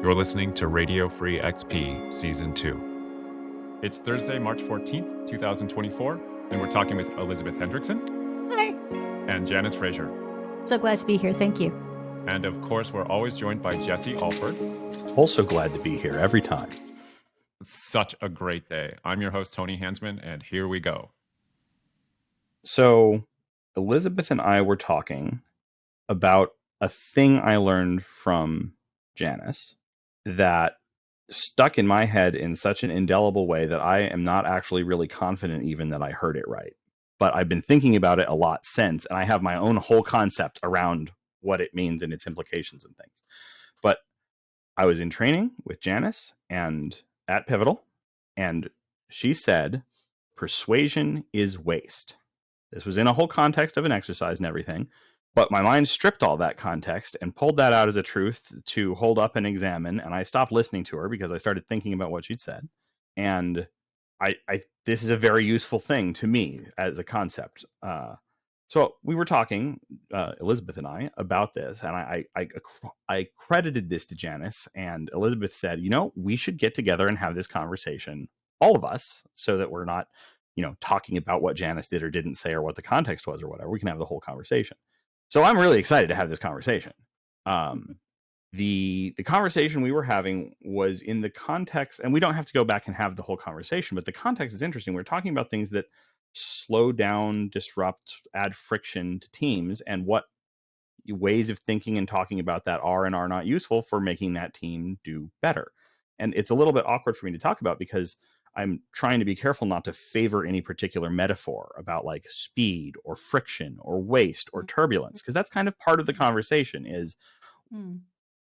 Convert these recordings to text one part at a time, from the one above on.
You're listening to Radio Free XP Season 2. It's Thursday, March 14th, 2024, and we're talking with Elisabeth Hendrickson. Hi. And Janice Fraser. So glad to be here. Thank you. And of course, we're always joined by Jesse Alford. Also glad to be here every time. Such a great day. I'm your host, Tony Hansman, and here we go. So, Elisabeth and I were talking about a thing I learned from Janice that stuck in my head in such an indelible way that I am not actually really confident even that I heard it right. But I've been thinking about it a lot since, and I have my own whole concept around what it means and its implications and things. But I was in training with Janice and at Pivotal, and she said, persuasion is waste. This was in a whole context of an exercise and everything. But my mind stripped all that context and pulled that out as a truth to hold up and examine. And I stopped listening to her because I started thinking about what she'd said. And this is a very useful thing to me as a concept. So we were talking, Elisabeth and I, about this. And I credited this to Janice. And Elisabeth said, we should get together and have this conversation, all of us, so that we're not, talking about what Janice did or didn't say or what the context was or whatever. We can have the whole conversation. So I'm really excited to have this conversation. The conversation we were having was in the context, and we don't have to go back and have the whole conversation, but the context is interesting. We're talking about things that slow down, disrupt, add friction to teams, and what ways of thinking and talking about that are and are not useful for making that team do better. And it's a little bit awkward for me to talk about because I'm trying to be careful not to favor any particular metaphor about like speed or friction or waste or turbulence, because that's kind of part of the conversation is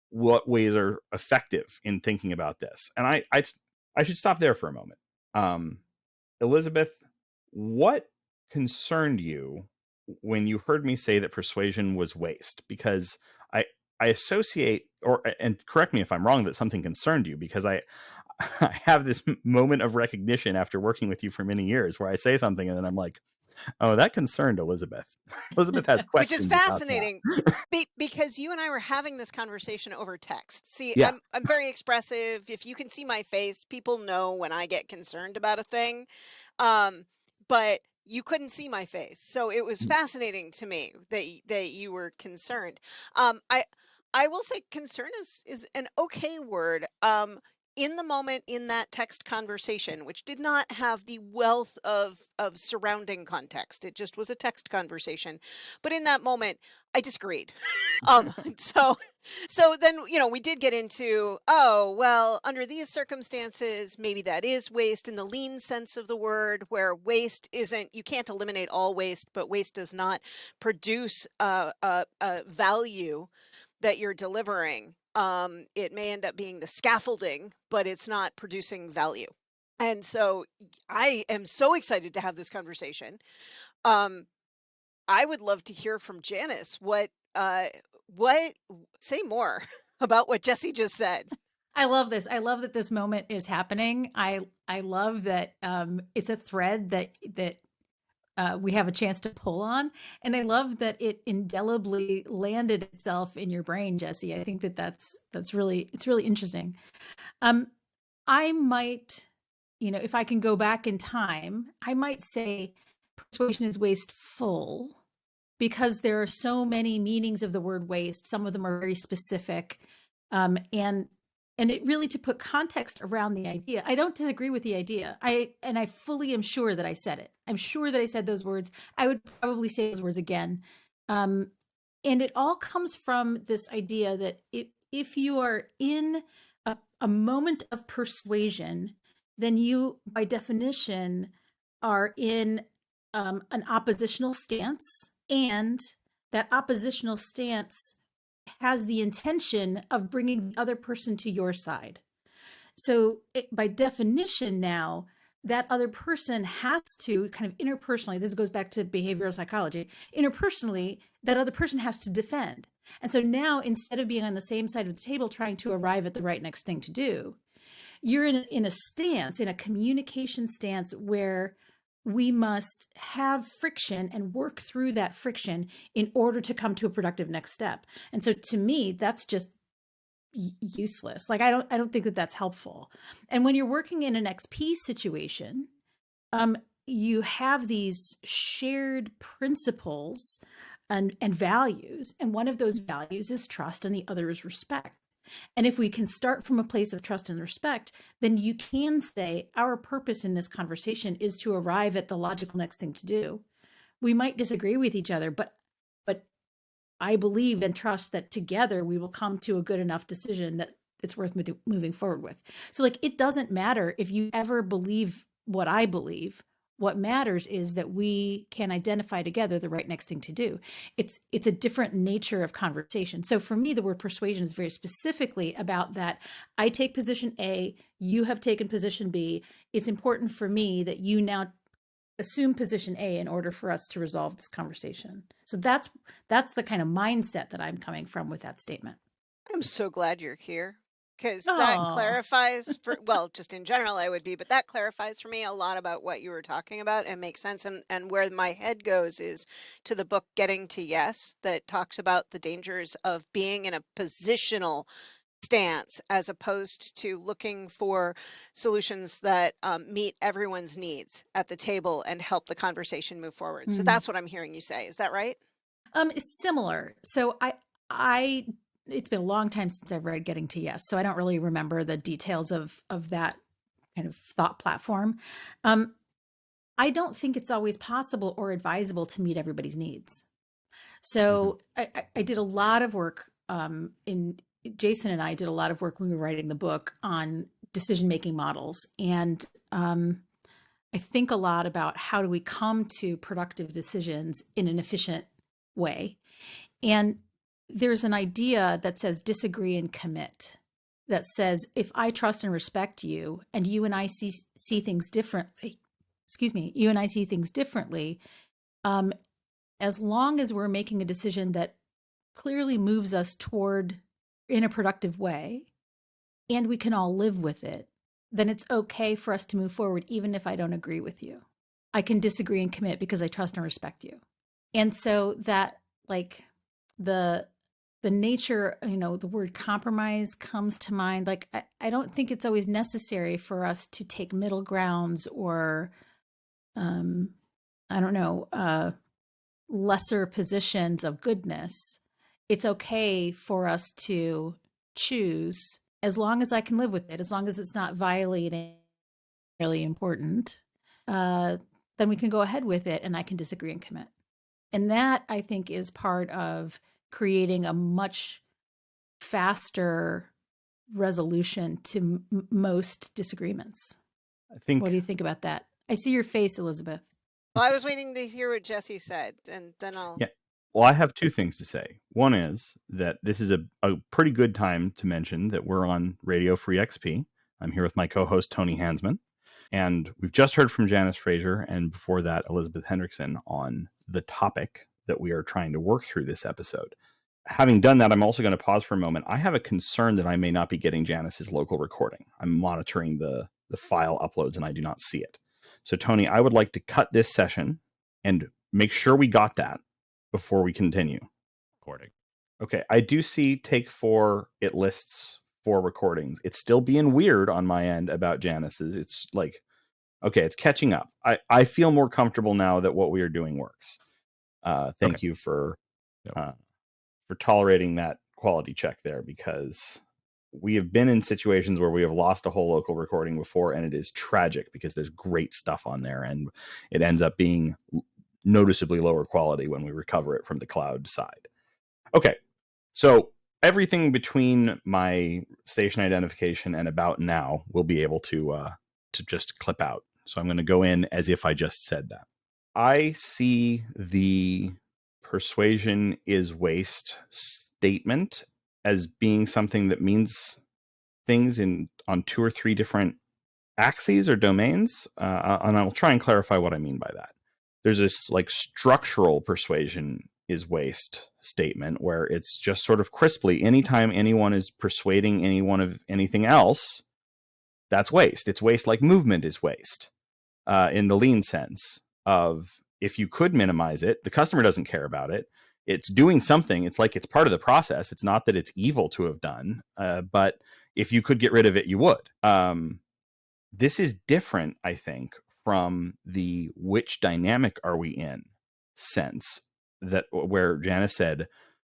what ways are effective in thinking about this. And I should stop there for a moment. Elisabeth, what concerned you when you heard me say that persuasion was waste? Because I associate, and correct me if I'm wrong, that something concerned you, because I have this moment of recognition after working with you for many years where I say something and then I'm like, oh, that concerned Elisabeth. Elisabeth has questions. Which is fascinating because you and I were having this conversation over text. See, yeah. I'm very expressive. If you can see my face, people know when I get concerned about a thing. But you couldn't see my face. So it was fascinating to me that you were concerned. I will say concern is an okay word. In the moment in that text conversation, which did not have the wealth of surrounding context, it just was a text conversation. But in that moment, I disagreed. So then, we did get into, under these circumstances, maybe that is waste in the lean sense of the word, where waste isn't, you can't eliminate all waste, but waste does not produce a value that you're delivering. It may end up being the scaffolding, but it's not producing value. And so I am so excited to have this conversation. I would love to hear from Janice. What say more about what Jesse just said. I love this. I love that this moment is happening. I love that it's a thread that we have a chance to pull on. And I love that it indelibly landed itself in your brain, Jesse. I think it's really interesting. I might, if I can go back in time, I might say persuasion is wasteful because there are so many meanings of the word waste. Some of them are very specific. And it really, to put context around the idea, I don't disagree with the idea. I fully am sure that I said it. I'm sure that I said those words. I would probably say those words again. And it all comes from this idea that if you are in a moment of persuasion, then you, by definition, are in an oppositional stance. And that oppositional stance has the intention of bringing the other person to your side. So by definition now, that other person has to kind of interpersonally, this goes back to behavioral psychology, interpersonally, that other person has to defend. And so now, instead of being on the same side of the table trying to arrive at the right next thing to do, you're in a stance, in a communication stance where we must have friction and work through that friction in order to come to a productive next step. And so to me, that's just useless. Like, I don't think that that's helpful. And when you're working in an XP situation, you have these shared principles and values, and one of those values is trust and the other is respect. And if we can start from a place of trust and respect, then you can say our purpose in this conversation is to arrive at the logical next thing to do. We might disagree with each other, but I believe and trust that together we will come to a good enough decision that it's worth moving forward with. So like, it doesn't matter if you ever believe what I believe. What matters is that we can identify together the right next thing to do. It's a different nature of conversation. So for me, the word persuasion is very specifically about that. I take position A, you have taken position B. It's important for me that you now assume position A in order for us to resolve this conversation. So that's the kind of mindset that I'm coming from with that statement. I'm so glad you're here, because that clarifies well, just in general I would be, but that clarifies for me a lot about what you were talking about and makes sense. And where my head goes is to the book Getting to Yes, that talks about the dangers of being in a positional stance as opposed to looking for solutions that meet everyone's needs at the table and help the conversation move forward. So that's what I'm hearing you say. Is that right? It's similar. So I it's been a long time since I've read Getting to Yes, so I don't really remember the details of that kind of thought platform. I don't think it's always possible or advisable to meet everybody's needs. So I did a lot of work Jason and I did a lot of work when we were writing the book on decision-making models. And I think a lot about how do we come to productive decisions in an efficient way. And there's an idea that says disagree and commit, that says, if I trust and respect you and you and I see things differently, you and I see things differently, as long as we're making a decision that clearly moves us toward in a productive way, and we can all live with it, then it's okay for us to move forward, even if I don't agree with you. I can disagree and commit because I trust and respect you. And so that, like, the nature, the word compromise comes to mind. Like, I don't think it's always necessary for us to take middle grounds or, lesser positions of goodness. It's okay for us to choose, as long as I can live with it, as long as it's not violating really important, then we can go ahead with it and I can disagree and commit. And that, I think, is part of creating a much faster resolution to most disagreements. What do you think about that? I see your face, Elisabeth. Well, I was waiting to hear what Jesse said, and then I'll... Yeah. Well, I have two things to say. One is that this is a pretty good time to mention that we're on Radio Free XP. I'm here with my co-host, Tony Hansman. And we've just heard from Janice Fraser, and before that, Elisabeth Hendrickson, on the topic that we are trying to work through this episode. Having done that, I'm also going to pause for a moment. I have a concern that I may not be getting Janice's local recording. I'm monitoring the file uploads, and I do not see it. So, Tony, I would like to cut this session and make sure we got that before we continue. Recording. Okay, I do see take 4, it lists 4 recordings. It's still being weird on my end about Janice's. It's like, okay, it's catching up. I feel more comfortable now that what we are doing works. Thank you for tolerating that quality check there, because we have been in situations where we have lost a whole local recording before, and it is tragic because there's great stuff on there, and it ends up being noticeably lower quality when we recover it from the cloud side. Okay, so everything between my station identification and about now will be able to just clip out. So I'm going to go in as if I just said that. I see the persuasion is waste statement as being something that means things on 2 or 3 different axes or domains, and I'll try and clarify what I mean by that. There's this like structural persuasion is waste statement where it's just sort of crisply, anytime anyone is persuading anyone of anything else, that's waste. It's waste like movement is waste, in the lean sense of, if you could minimize it, the customer doesn't care about it. it's doing something. It's like it's part of the process. It's not that it's evil to have done, but if you could get rid of it, you would. This is different, I think, from the which dynamic are we in sense, that where Janice said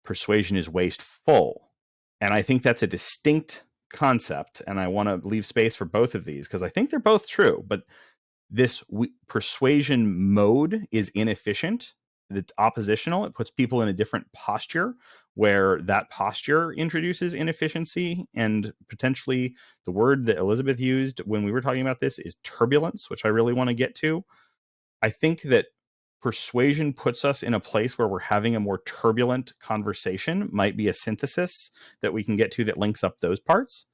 persuasion is wasteful. And I think that's a distinct concept, and I want to leave space for both of these because I think they're both true. But this persuasion mode is inefficient. It's oppositional. It puts people in a different posture, where that posture introduces inefficiency, and potentially the word that Elisabeth used when we were talking about this is turbulence, which I really want to get to. I think that persuasion puts us in a place where we're having a more turbulent conversation, might be a synthesis that we can get to that links up those parts.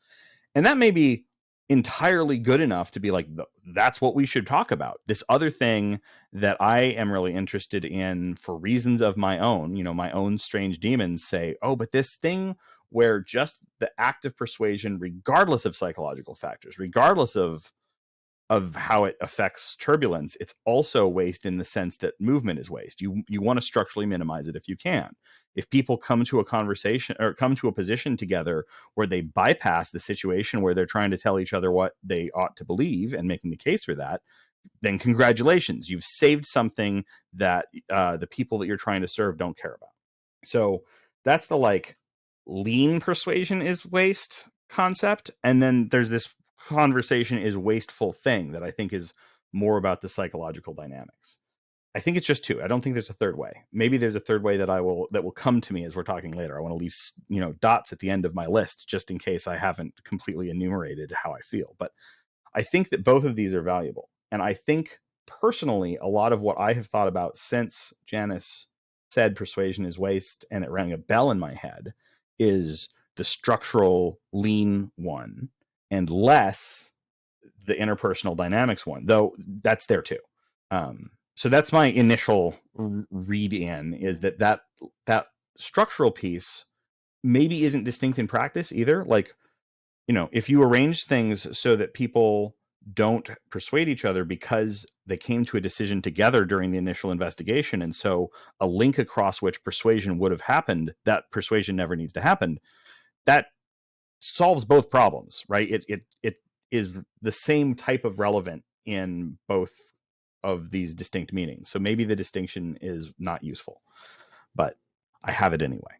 And that may be entirely good enough to be like, that's what we should talk about. This other thing that I am really interested in for reasons of my own, my own strange demons say, oh, but this thing where just the act of persuasion, regardless of psychological factors, regardless of how it affects turbulence, it's also waste in the sense that movement is waste. You want to structurally minimize it if you can. If people come to a conversation or come to a position together where they bypass the situation where they're trying to tell each other what they ought to believe and making the case for that, then congratulations, you've saved something that the people that you're trying to serve don't care about. So that's the lean persuasion is waste concept. And then there's this conversation is wasteful thing that I think is more about the psychological dynamics. I think it's just two. I don't think there's a third way. Maybe there's a third way that will come to me as we're talking later. I want to leave dots at the end of my list just in case I haven't completely enumerated how I feel. But I think that both of these are valuable. And I think personally, a lot of what I have thought about since Janice said persuasion is waste and it rang a bell in my head is the structural lean one, and less the interpersonal dynamics one, though that's there too. So that's my initial read in, is that structural piece maybe isn't distinct in practice either. If you arrange things so that people don't persuade each other because they came to a decision together during the initial investigation, and so a link across which persuasion would have happened, that persuasion never needs to happen, that solves both problems, right? It is the same type of relevant in both of these distinct meanings. So maybe the distinction is not useful, but I have it anyway.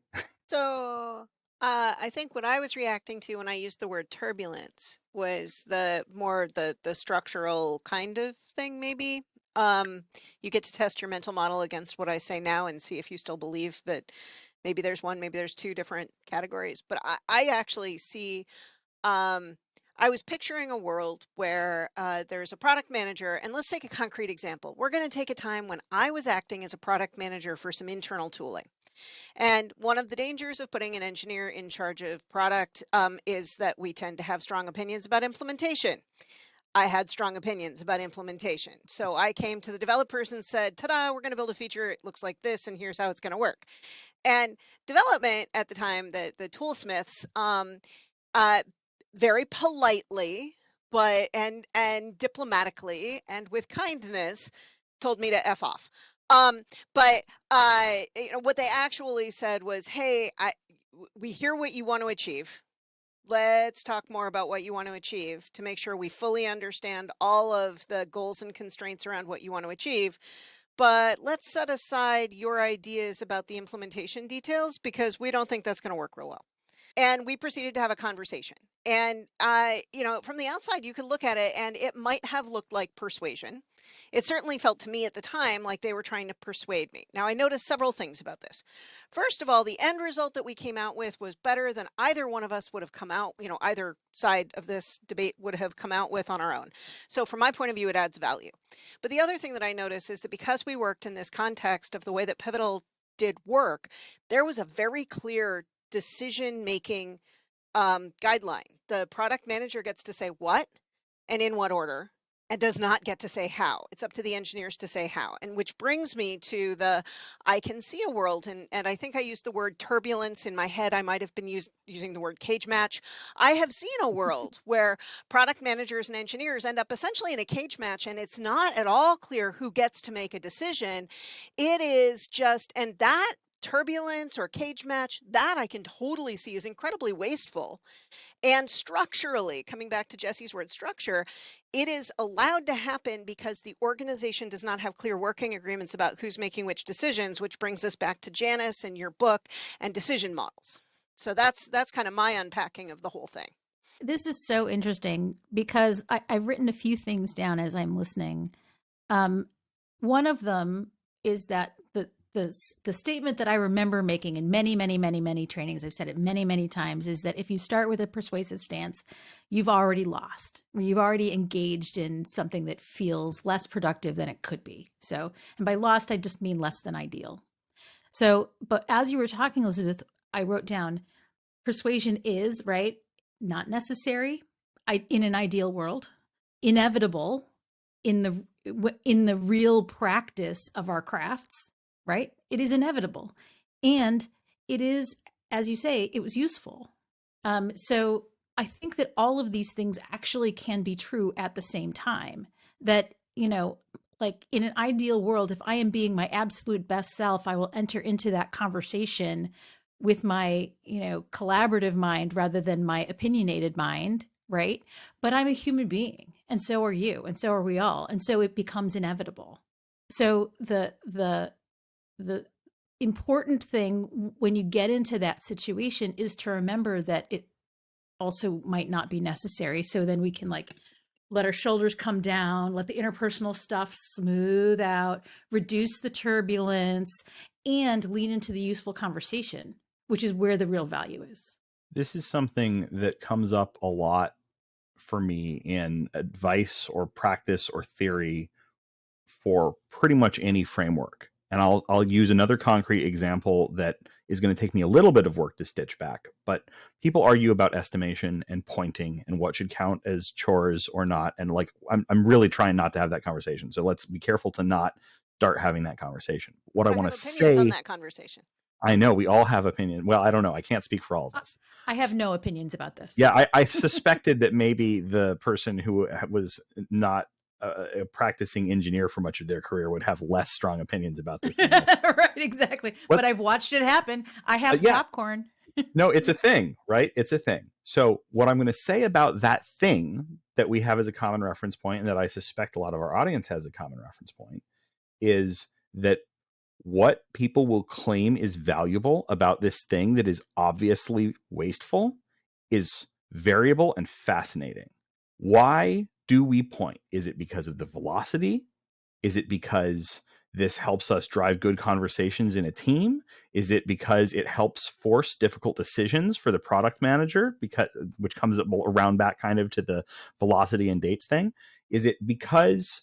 So I think what I was reacting to when I used the word turbulence was the structural kind of thing, maybe. You get to test your mental model against what I say now and see if you still believe that maybe there's one, maybe there's two different categories. But I actually see, I was picturing a world where there's a product manager, and let's take a concrete example. We're going to take a time when I was acting as a product manager for some internal tooling. And one of the dangers of putting an engineer in charge of product is that we tend to have strong opinions about implementation. I had strong opinions about implementation. So I came to the developers and said, ta-da, we're going to build a feature. It looks like this, and here's how it's going to work. And development at the time, the toolsmiths, very politely, and diplomatically and with kindness, told me to F off. But what they actually said was, hey, we hear what you want to achieve. Let's talk more about what you want to achieve to make sure we fully understand all of the goals and constraints around what you want to achieve. But let's set aside your ideas about the implementation details because we don't think that's going to work real well. And we proceeded to have a conversation. And, from the outside, you could look at it and it might have looked like persuasion. It certainly felt to me at the time like they were trying to persuade me. Now, I noticed several things about this. First of all, the end result that we came out with was better than either one of us would have come out, either side of this debate would have come out with on our own. So from my point of view, it adds value. But the other thing that I noticed is that because we worked in this context of the way that Pivotal did work, there was a very clear decision-making guideline. The product manager gets to say what and in what order, and does not get to say how. It's up to the engineers to say how. And which brings me to I can see a world, and I think I used the word turbulence in my head. I might have been using the word cage match. I have seen a world where product managers and engineers end up essentially in a cage match, and it's not at all clear who gets to make a decision. It is just, and that turbulence or cage match, that I can totally see is incredibly wasteful. And structurally, coming back to Jesse's word structure, it is allowed to happen because the organization does not have clear working agreements about who's making which decisions, which brings us back to Janice and your book and decision models. So that's kind of my unpacking of the whole thing. This is so interesting because I've written a few things down as I'm listening. One of them is that the statement that I remember making in many trainings, I've said it many times, is that if you start with a persuasive stance, you've already lost. You've already engaged in something that feels less productive than it could be. So, and by lost, I just mean less than ideal. So, but as you were talking, Elisabeth, I wrote down persuasion is, right, not necessary in an ideal world, inevitable in the real practice of our crafts, right? It is inevitable. And it is, as you say, it was useful. So I think that all of these things actually can be true at the same time. That, like in an ideal world, if I am being my absolute best self, I will enter into that conversation with my, collaborative mind rather than my opinionated mind, right? But I'm a human being, and so are you, and so are we all. And so it becomes inevitable. So the important thing when you get into that situation is to remember that it also might not be necessary. So then we can let our shoulders come down, let the interpersonal stuff smooth out, reduce the turbulence, and lean into the useful conversation, which is where the real value is. This is something that comes up a lot for me in advice or practice or theory for pretty much any framework. And I'll use another concrete example that is going to take me a little bit of work to stitch back. But people argue about estimation and pointing and what should count as chores or not. And I'm really trying not to have that conversation. So let's be careful to not start having that conversation. What I want to say on that conversation. I know we all have opinions. Well, I don't know. I can't speak for all of us. I have no opinions about this. Yeah, I suspected that maybe the person who was not a practicing engineer for much of their career would have less strong opinions about this. Right, exactly. But I've watched it happen. I have popcorn. No, it's a thing, right? It's a thing. So what I'm going to say about that thing that we have as a common reference point, and that I suspect a lot of our audience has a common reference point, is that what people will claim is valuable about this thing that is obviously wasteful is variable and fascinating. Why do we point? Is it because of the velocity? Is it because this helps us drive good conversations in a team? Is it because it helps force difficult decisions for the product manager, which comes around back kind of to the velocity and dates thing? Is it because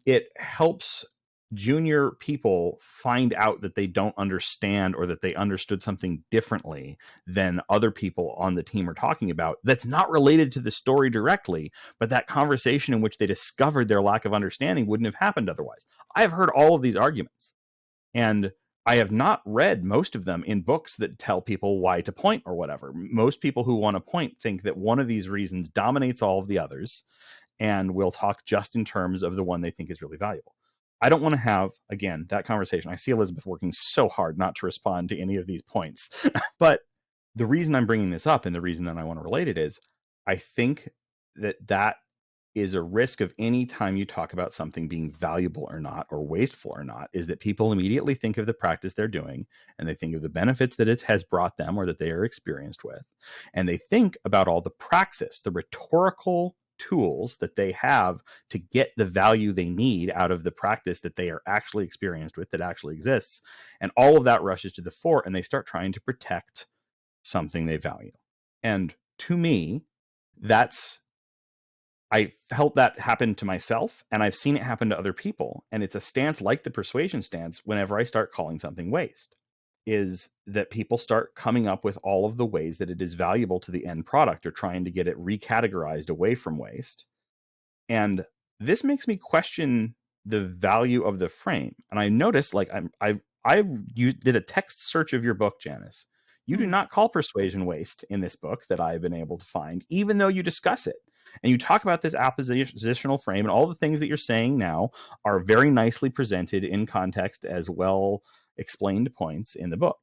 it helps junior people find out that they don't understand or that they understood something differently than other people on the team are talking about that's not related to the story directly, but that conversation in which they discovered their lack of understanding wouldn't have happened otherwise? I have heard all of these arguments, and I have not read most of them in books that tell people why to point or whatever. Most people who want to point think that one of these reasons dominates all of the others, and will talk just in terms of the one they think is really valuable. I don't want to have, again, that conversation. I see Elisabeth working so hard not to respond to any of these points. But the reason I'm bringing this up and the reason that I want to relate it is I think that is a risk of any time you talk about something being valuable or not, or wasteful or not, is that people immediately think of the practice they're doing, and they think of the benefits that it has brought them or that they are experienced with. And they think about all the praxis, the rhetorical tools that they have to get the value they need out of the practice that they are actually experienced with, that actually exists. And all of that rushes to the fore, and they start trying to protect something they value. And to me, I felt that happen to myself, and I've seen it happen to other people. And it's a stance like the persuasion stance whenever I start calling something waste, is that people start coming up with all of the ways that it is valuable to the end product, or trying to get it recategorized away from waste. And this makes me question the value of the frame. And I noticed, you did a text search of your book, Janice. You do not call persuasion waste in this book that I've been able to find, even though you discuss it. And you talk about this appositional frame, and all the things that you're saying now are very nicely presented in context as well explained points in the book.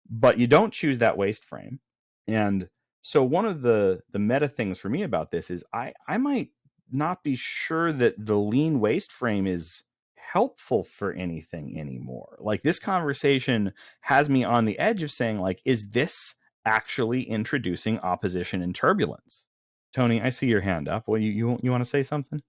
But you don't choose that waste frame. And so one of the meta things for me about this is I might not be sure that the lean waste frame is helpful for anything anymore. Like, this conversation has me on the edge of saying, like, is this actually introducing opposition and turbulence? Tony, I see your hand up. Well, you want to say something?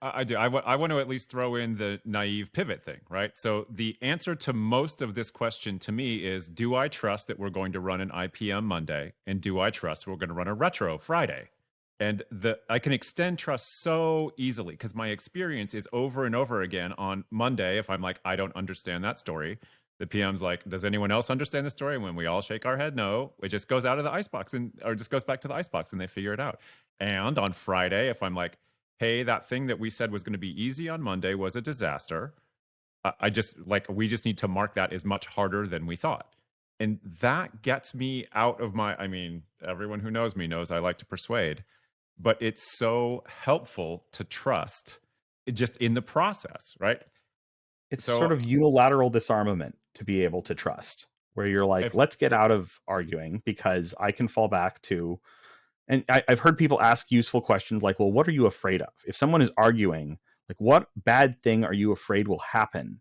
I do. I want to at least throw in the naive pivot thing, right? So the answer to most of this question to me is, do I trust that we're going to run an IPM Monday? And do I trust we're going to run a retro Friday? And I can extend trust so easily because my experience is over and over again on Monday. If I'm like, I don't understand that story, the PM's like, does anyone else understand the story? And when we all shake our head, no, it just goes out of the icebox or just goes back to the icebox and they figure it out. And on Friday, if I'm like, hey, that thing that we said was going to be easy on Monday was a disaster, we just need to mark that as much harder than we thought. And that gets me out of everyone who knows me knows I like to persuade, but it's so helpful to trust just in the process, right? It's sort of unilateral disarmament to be able to trust, where you're like, let's get out of arguing because I can fall back to, and I've heard people ask useful questions like, well, what are you afraid of? If someone is arguing, like, what bad thing are you afraid will happen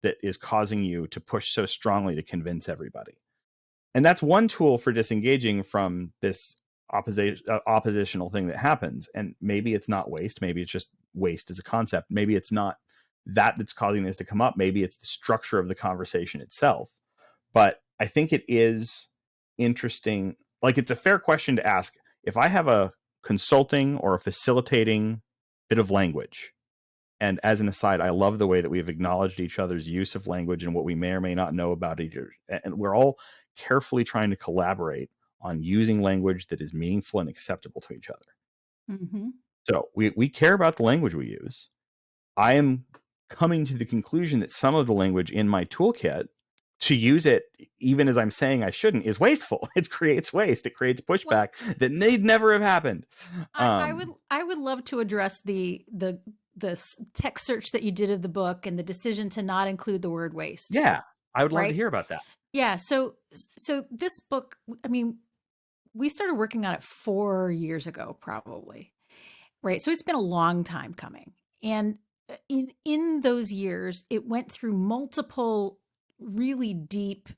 that is causing you to push so strongly to convince everybody? And that's one tool for disengaging from this oppositional thing that happens. And maybe it's not waste. Maybe it's just waste as a concept. Maybe it's not that's causing this to come up. Maybe it's the structure of the conversation itself. But I think it is interesting. Like, it's a fair question to ask. If I have a consulting or a facilitating bit of language, and as an aside, I love the way that we've acknowledged each other's use of language and what we may or may not know about each other. And we're all carefully trying to collaborate on using language that is meaningful and acceptable to each other. Mm-hmm. So we care about the language we use. I am coming to the conclusion that some of the language in my toolkit, to use it even as I'm saying I shouldn't, is wasteful. It creates waste. It creates pushback that they'd never have happened. I would love to address the text search that you did of the book and the decision to not include the word waste. Yeah, I would love to hear about that. Yeah. So this book, we started working on it 4 years ago, probably. Right. So it's been a long time coming. And in those years, it went through multiple really deep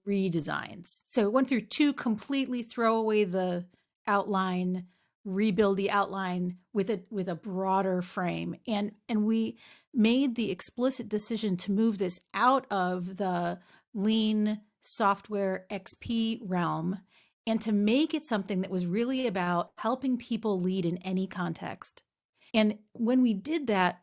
redesigns. So it went through 2 completely throw away the outline, rebuild the outline with a broader frame. And we made the explicit decision to move this out of the lean software XP realm and to make it something that was really about helping people lead in any context. And when we did that,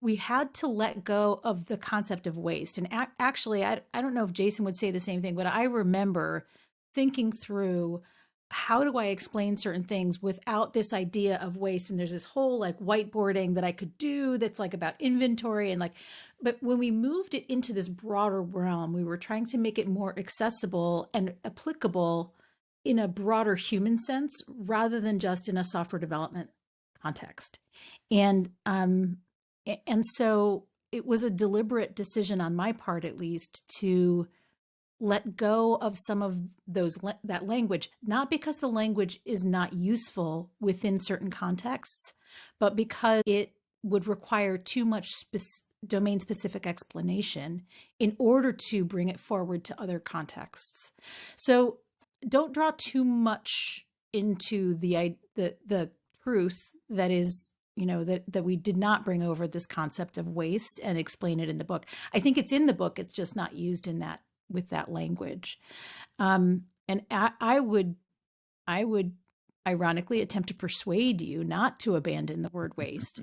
we had to let go of the concept of waste. And actually, I don't know if Jason would say the same thing, but I remember thinking through, how do I explain certain things without this idea of waste? And there's this whole like whiteboarding that I could do that's like about inventory and like, but when we moved it into this broader realm, we were trying to make it more accessible and applicable in a broader human sense rather than just in a software development context. And so it was a deliberate decision on my part, at least, to let go of some of that language, not because the language is not useful within certain contexts, but because it would require too much domain-specific explanation in order to bring it forward to other contexts. So don't draw too much into the truth that is, that we did not bring over this concept of waste and explain it in the book. I think it's in the book. It's just not used in that with that language. And I would ironically attempt to persuade you not to abandon the word waste.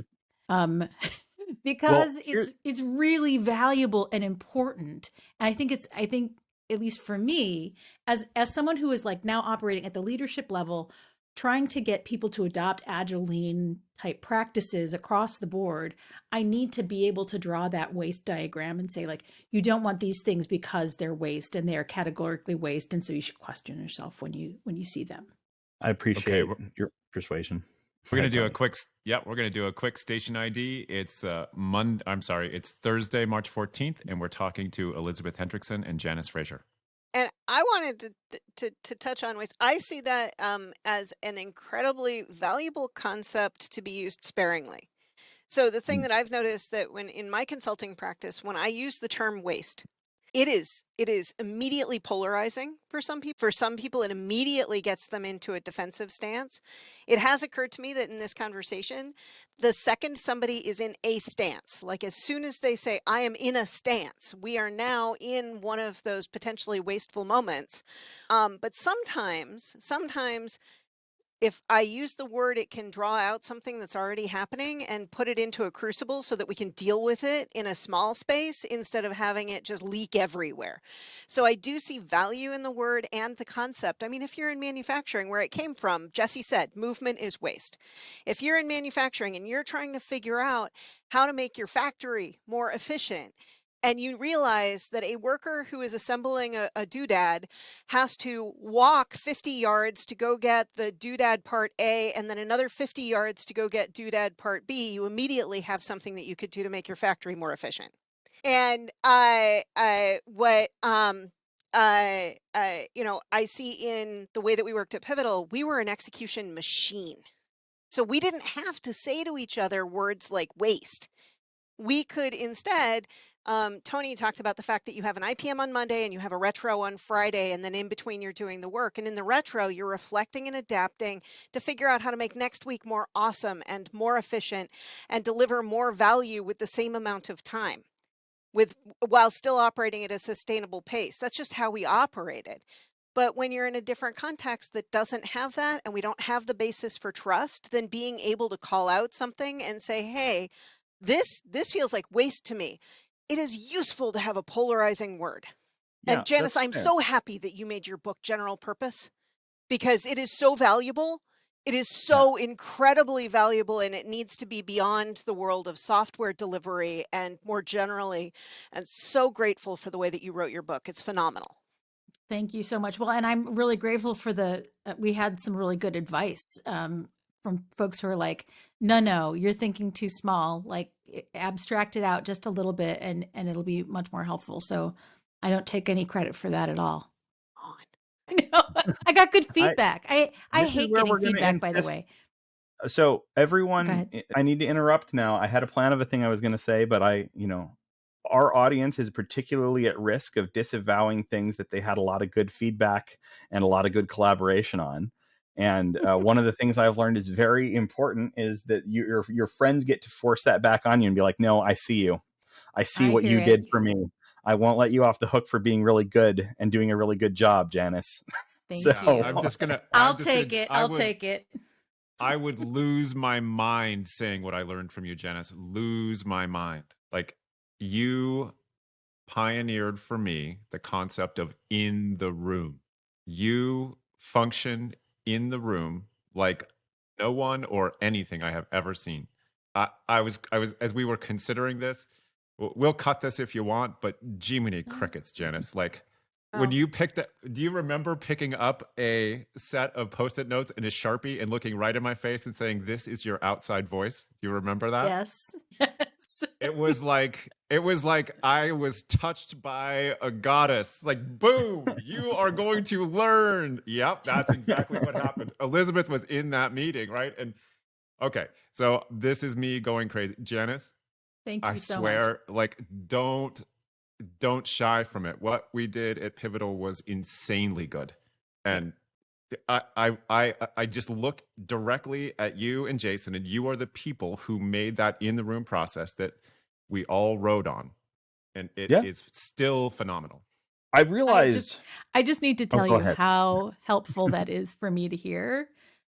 Because it's really valuable and important. And I think at least for me, as someone who is like now operating at the leadership level, trying to get people to adopt agile lean type practices across the board, I need to be able to draw that waste diagram and say, like, you don't want these things because they're waste and they are categorically waste. And so you should question yourself when you see them. I appreciate your persuasion. We're gonna do a quick, we're gonna do a quick station ID. It's it's Thursday, March 14th, and we're talking to Elisabeth Hendrickson and Janice Fraser. And I wanted to touch on waste. I see that as an incredibly valuable concept to be used sparingly. So the thing that I've noticed that when in my consulting practice, when I use the term waste, it is immediately polarizing for some people. For some people, it immediately gets them into a defensive stance. It has occurred to me that in this conversation, the second somebody is in a stance, like as soon as they say, I am in a stance, we are now in one of those potentially wasteful moments. But sometimes if I use the word, it can draw out something that's already happening and put it into a crucible so that we can deal with it in a small space instead of having it just leak everywhere. So I do see value in the word and the concept. I mean, if you're in manufacturing, where it came from, Jesse said, movement is waste. If you're in manufacturing and you're trying to figure out how to make your factory more efficient, and you realize that a worker who is assembling a doodad has to walk 50 yards to go get the doodad part A and then another 50 yards to go get doodad part B, you immediately have something that you could do to make your factory more efficient. And I see in the way that we worked at Pivotal, we were an execution machine. So we didn't have to say to each other words like waste. We could instead, Tony talked about the fact that you have an IPM on Monday and you have a retro on Friday, and then in between you're doing the work. And in the retro, you're reflecting and adapting to figure out how to make next week more awesome and more efficient and deliver more value with the same amount of time, while still operating at a sustainable pace. That's just how we operated. But when you're in a different context that doesn't have that, and we don't have the basis for trust, then being able to call out something and say, hey, this feels like waste to me. It is useful to have a polarizing word. Yeah, and Janice, I'm so happy that you made your book general purpose, because it is so valuable. It is so incredibly valuable, and it needs to be beyond the world of software delivery and more generally. And so grateful for the way that you wrote your book. It's phenomenal. Thank you so much. Well, and I'm really grateful for we had some really good advice from folks who are like, no, you're thinking too small, like abstract it out just a little bit and it'll be much more helpful. So I don't take any credit for that at all. No, I got good feedback. I hate getting feedback, by the way. So everyone, I need to interrupt now. I had a plan of a thing I was going to say, but our audience is particularly at risk of disavowing things that they had a lot of good feedback and a lot of good collaboration on. And one of the things I've learned is very important is that your friends get to force that back on you and be like, no, I see you. I see what you did for me. I won't let you off the hook for being really good and doing a really good job, Janice. Thank you. I'll take it. I'll take it. I would lose my mind saying what I learned from you, Janice. Lose my mind. Like, you pioneered for me the concept of in the room. You function in the room like no one or anything I have ever seen. I was as we were considering this, we'll cut this if you want, but Jiminy crickets, Janice. Like, when you picked up, do you remember picking up a set of Post-it notes and a Sharpie and looking right in my face and saying, this is your outside voice? Do you remember that? Yes. It was like I was touched by a goddess. Like, boom, you are going to learn. Yep, that's exactly what happened. Elisabeth was in that meeting, right? And okay, so this is me going crazy. Janice, thank you so much. I swear, like, don't shy from it. What we did at Pivotal was insanely good. And I just look directly at you and Jason, and you are the people who made that in the room process that we all rode on, and it is still phenomenal. I realized I just need to tell you how helpful that is for me to hear.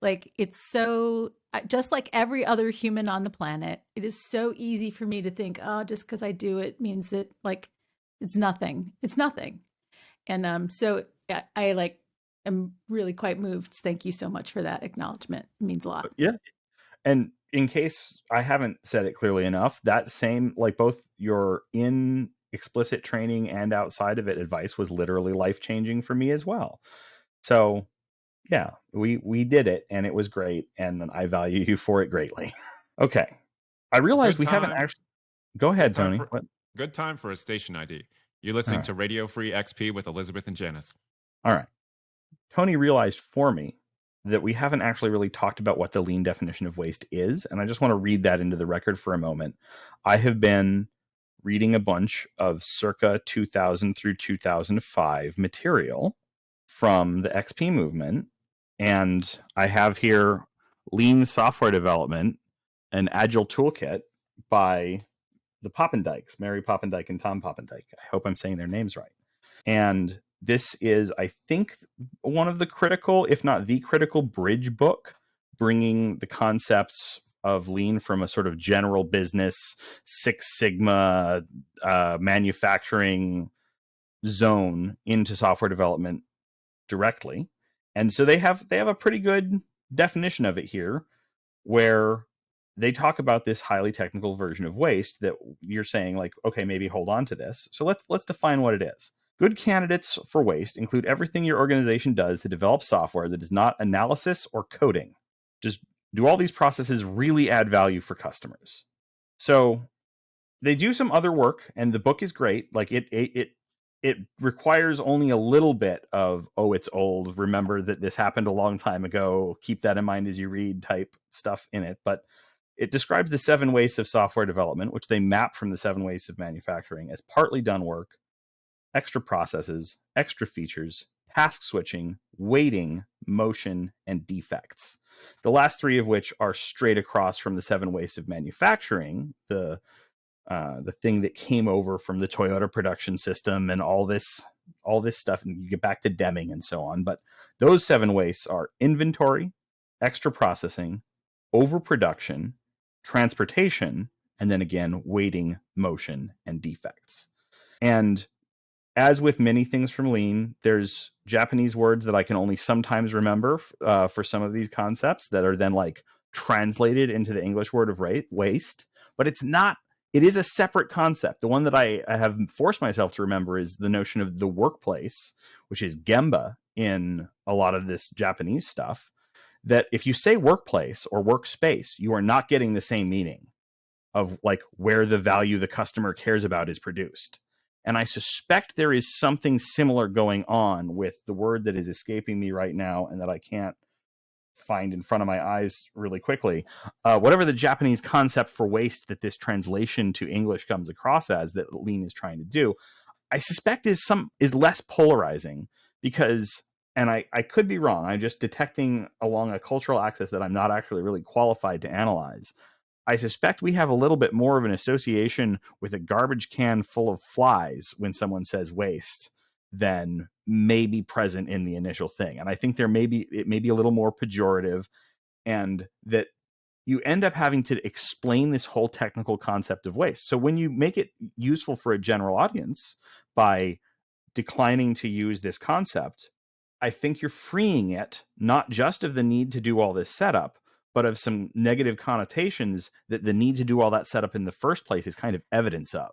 Like, it's so, just like every other human on the planet, it is so easy for me to think, oh, just because I do it means that, like, it's nothing. It's nothing. And so I am really quite moved. Thank you so much for that acknowledgement. It means a lot. Yeah. And in case I haven't said it clearly enough, that same, like, both your in explicit training and outside of it advice was literally life-changing for me as well. So Yeah, we did it, and it was great, and I value you for it greatly. Okay. I realized we haven't actually... Go ahead, Tony. What? Good time for a station ID. You're listening to Radio Free XP with Elisabeth and Janice. All right. Tony realized for me that we haven't actually really talked about what the lean definition of waste is, and I just want to read that into the record for a moment. I have been reading a bunch of circa 2000 through 2005 material from the XP movement, and I have here Lean Software Development, an Agile Toolkit by the Poppendykes, Mary Poppendike and Tom Poppendike. I hope I'm saying their names right. And this is, I think, one of the critical, if not the critical, bridge book, bringing the concepts of lean from a sort of general business, Six Sigma manufacturing zone into software development directly. And so they have a pretty good definition of it here, where they talk about this highly technical version of waste that you're saying, like, okay, maybe hold on to this. So let's define what it is. Good candidates for waste include everything your organization does to develop software that is not analysis or coding. Just do all these processes really add value for customers? So they do some other work, and the book is great. Like it requires only a little bit of, oh, it's old, remember that this happened a long time ago, keep that in mind as you read type stuff in it. But it describes the 7 wastes of software development, which they map from the 7 wastes of manufacturing, as partly done work, extra processes, extra features, task switching, waiting, motion, and defects. The last 3 of which are straight across from the 7 wastes of manufacturing, the thing that came over from the Toyota production system and all this stuff, and you get back to Deming and so on. But those 7 wastes are inventory, extra processing, overproduction, transportation, and then again, waiting, motion, and defects. And as with many things from Lean, there's Japanese words that I can only sometimes remember for some of these concepts that are then like translated into the English word of waste. But it is a separate concept. The one that I have forced myself to remember is the notion of the workplace, which is gemba in a lot of this Japanese stuff. That if you say workplace or workspace, you are not getting the same meaning of like where the value the customer cares about is produced. And I suspect there is something similar going on with the word that is escaping me right now and that I can't find in front of my eyes really quickly. Whatever the Japanese concept for waste that this translation to English comes across as, that Lean is trying to do, I suspect is less polarizing because, and I could be wrong, I'm just detecting along a cultural axis that I'm not actually really qualified to analyze. I suspect we have a little bit more of an association with a garbage can full of flies when someone says waste than may be present in the initial thing. And I think it may be a little more pejorative, and that you end up having to explain this whole technical concept of waste. So when you make it useful for a general audience by declining to use this concept, I think you're freeing it not just of the need to do all this setup, but of some negative connotations that the need to do all that setup in the first place is kind of evidence of.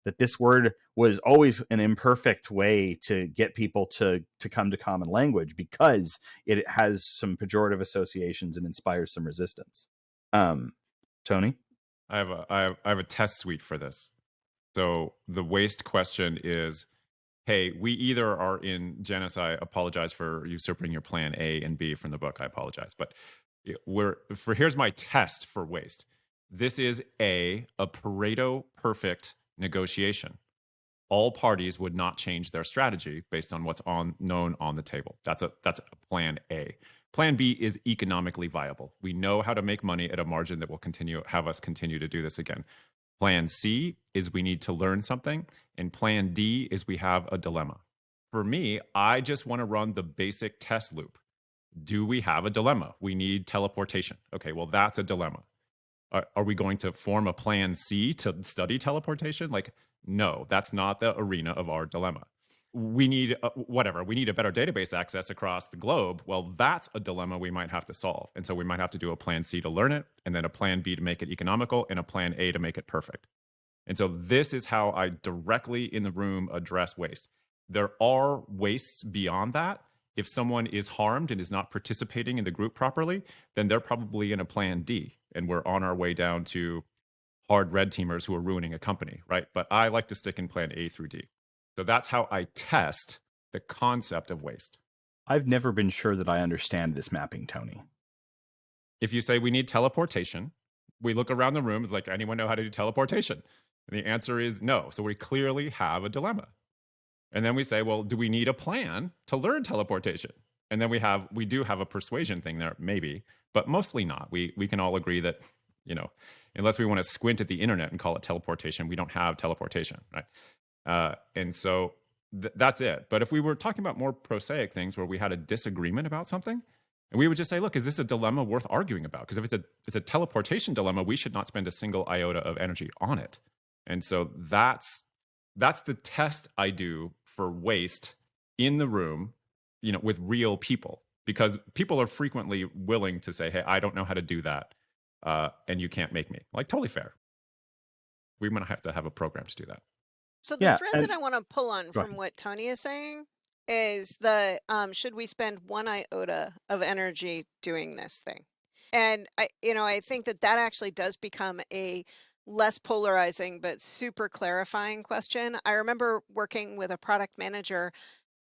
That this word was always an imperfect way to get people to come to common language because it has some pejorative associations and inspires some resistance. Tony? I have a test suite for this. So the waste question is, hey, we either are in, Janice, I apologize for usurping your plan A and B from the book. I apologize. But here's my test for waste. This is a Pareto perfect negotiation. All parties would not change their strategy based on what's known on the table. That's a plan A. Plan B is economically viable. We know how to make money at a margin that will have us continue to do this again. Plan C is we need to learn something. And plan D is we have a dilemma. For me, I just want to run the basic test loop. Do we have a dilemma? We need teleportation. Okay, well, that's a dilemma. Are we going to form a plan C to study teleportation? Like, no, that's not the arena of our dilemma. We need we need a better database access across the globe. Well, that's a dilemma we might have to solve. And so we might have to do a plan C to learn it, and then a plan B to make it economical, and a plan A to make it perfect. And so this is how I directly in the room address waste. There are wastes beyond that. if someone is harmed and is not participating in the group properly, then they're probably in a plan D, and we're on our way down to hard red teamers who are ruining a company, right? But I like to stick in plan A through D. So that's how I test the concept of waste. I've never been sure that I understand this mapping, Tony. If you say we need teleportation, we look around the room, it's like, anyone know how to do teleportation? And the answer is no. So we clearly have a dilemma. And then we say, well, do we need a plan to learn teleportation? And then we do have a persuasion thing there, maybe, but mostly not. We can all agree that, unless we want to squint at the internet and call it teleportation, we don't have teleportation, right? And so that's it. But if we were talking about more prosaic things where we had a disagreement about something, and we would just say, look, is this a dilemma worth arguing about? Because if it's a teleportation dilemma, we should not spend a single iota of energy on it. And so that's the test I do for waste in the room, with real people, because people are frequently willing to say, hey, I don't know how to do that. And you can't make me. Like, totally fair. We're going to have a program to do that. So the thread that I want to pull on from what Tony is saying is should we spend one iota of energy doing this thing? And I think that actually does become a less polarizing but super clarifying question. I remember working with a product manager,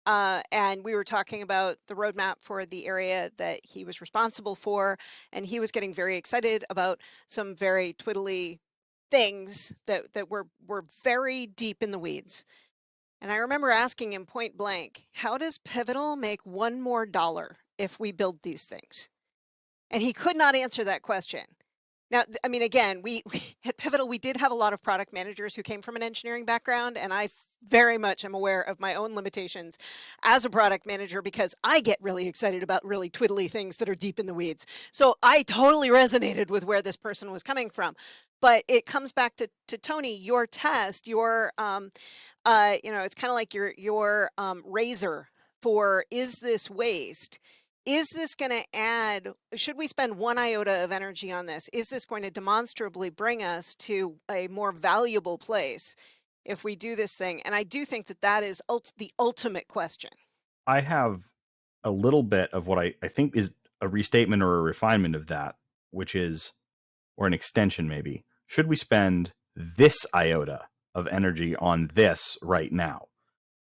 and we were talking about the roadmap for the area that he was responsible for, and he was getting very excited about some very twiddly things that were very deep in the weeds. And I remember asking him point blank, how does Pivotal make $1 more if we build these things? And he could not answer that question. Now, I mean, again, we at Pivotal, we did have a lot of product managers who came from an engineering background, and I very much am aware of my own limitations as a product manager because I get really excited about really twiddly things that are deep in the weeds. So I totally resonated with where this person was coming from. But it comes back to Tony, your test, your, it's kind of like your razor for, is this waste? Is this going to add, should we spend one iota of energy on this? Is this going to demonstrably bring us to a more valuable place if we do this thing? And I do think that is the ultimate question. I have a little bit of what I think is a restatement or a refinement of that, which is, or an extension maybe. Should we spend this iota of energy on this right now?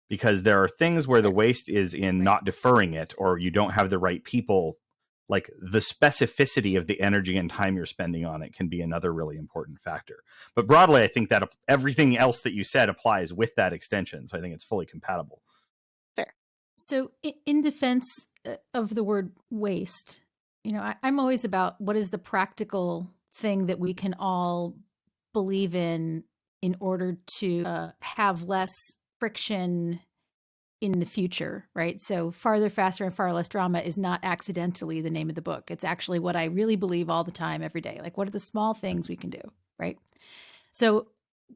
Because there are things where the waste is in not deferring it, or you don't have the right people. Like, the specificity of the energy and time you're spending on it can be another really important factor. But broadly, I think that everything else that you said applies with that extension. So I think it's fully compatible. Fair. So in defense of the word waste, I'm always about what is the practical thing that we can all believe in order to have less friction in the future, right? So Farther, Faster, and Far Less Drama is not accidentally the name of the book. It's actually what I really believe all the time, every day. Like, what are the small things we can do, right? So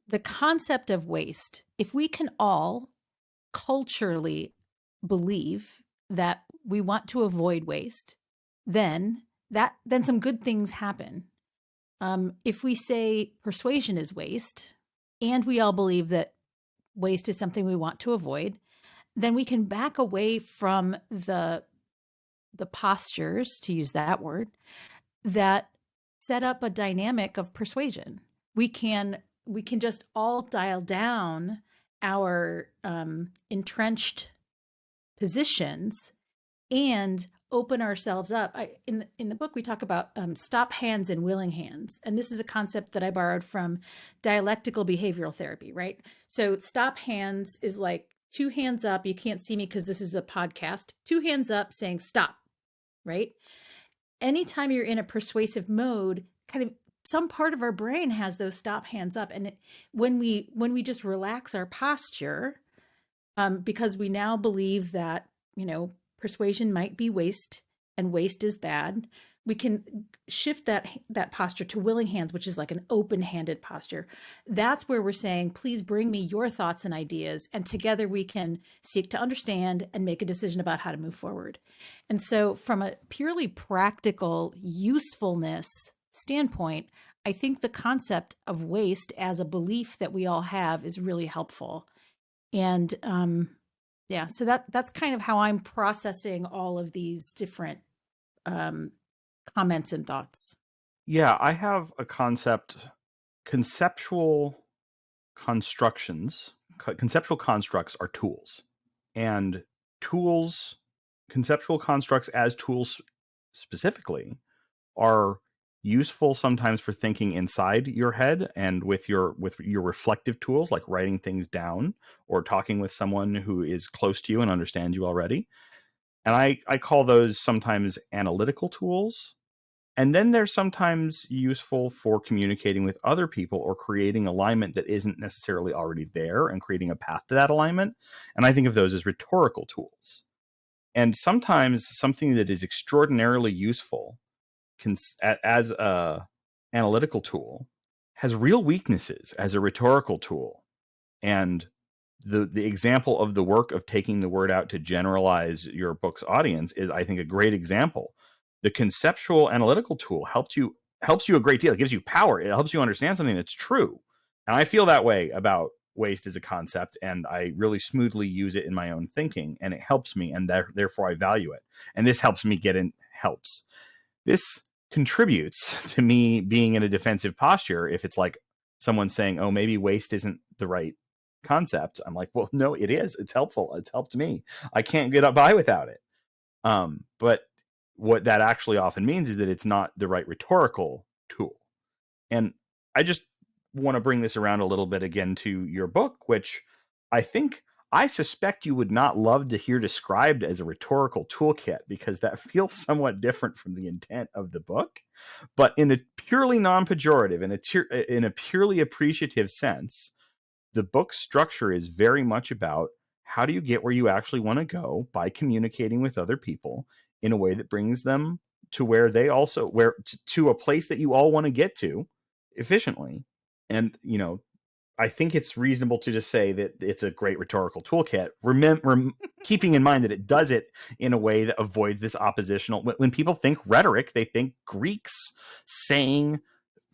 the concept of waste, if we can all culturally believe that we want to avoid waste, then some good things happen. If we say persuasion is waste, and we all believe that waste is something we want to avoid, then we can back away from the postures, to use that word, that set up a dynamic of persuasion. We can just all dial down our entrenched positions and open ourselves up. In the book, we talk about stop hands and willing hands. And this is a concept that I borrowed from dialectical behavioral therapy, right? So stop hands is like 2 hands up. You can't see me because this is a podcast. 2 hands up saying stop, right? Anytime you're in a persuasive mode, kind of some part of our brain has those stop hands up. And when we just relax our posture, because we now believe that, persuasion might be waste and waste is bad, we can shift that posture to willing hands, which is like an open-handed posture. That's where we're saying, please bring me your thoughts and ideas, and together we can seek to understand and make a decision about how to move forward. And so from a purely practical usefulness standpoint, I think the concept of waste as a belief that we all have is really helpful. And Yeah. So that's kind of how I'm processing all of these different comments and thoughts. Yeah, I have a conceptual constructions. Conceptual constructs are tools, and conceptual constructs as tools specifically are useful sometimes for thinking inside your head and with your reflective tools like writing things down or talking with someone who is close to you and understands you already. And I call those sometimes analytical tools. And then they're sometimes useful for communicating with other people or creating alignment that isn't necessarily already there and creating a path to that alignment. And I think of those as rhetorical tools. And sometimes something that is extraordinarily useful as a analytical tool has real weaknesses as a rhetorical tool. And the example of the work of taking the word out to generalize your book's audience is, I think, a great example. The conceptual analytical tool helps you a great deal. It gives you power. It helps you understand something that's true. And I feel that way about waste as a concept, and I really smoothly use it in my own thinking, and it helps me, and therefore I value it. And this helps me This contributes to me being in a defensive posture if it's like someone saying, oh, maybe waste isn't the right concept. I'm like, well, no, it is. It's helpful. It's helped me. I can't get by without it. But what that actually often means is that it's not the right rhetorical tool. And I just want to bring this around a little bit again to your book, which I suspect you would not love to hear described as a rhetorical toolkit, because that feels somewhat different from the intent of the book. But in a purely non-pejorative, in a purely appreciative sense, the book's structure is very much about how do you get where you actually want to go by communicating with other people in a way that brings them to where they also to a place that you all want to get to efficiently. And I think it's reasonable to just say that it's a great rhetorical toolkit. Remember, keeping in mind that it does it in a way that avoids this oppositional. When people think rhetoric, they think Greeks saying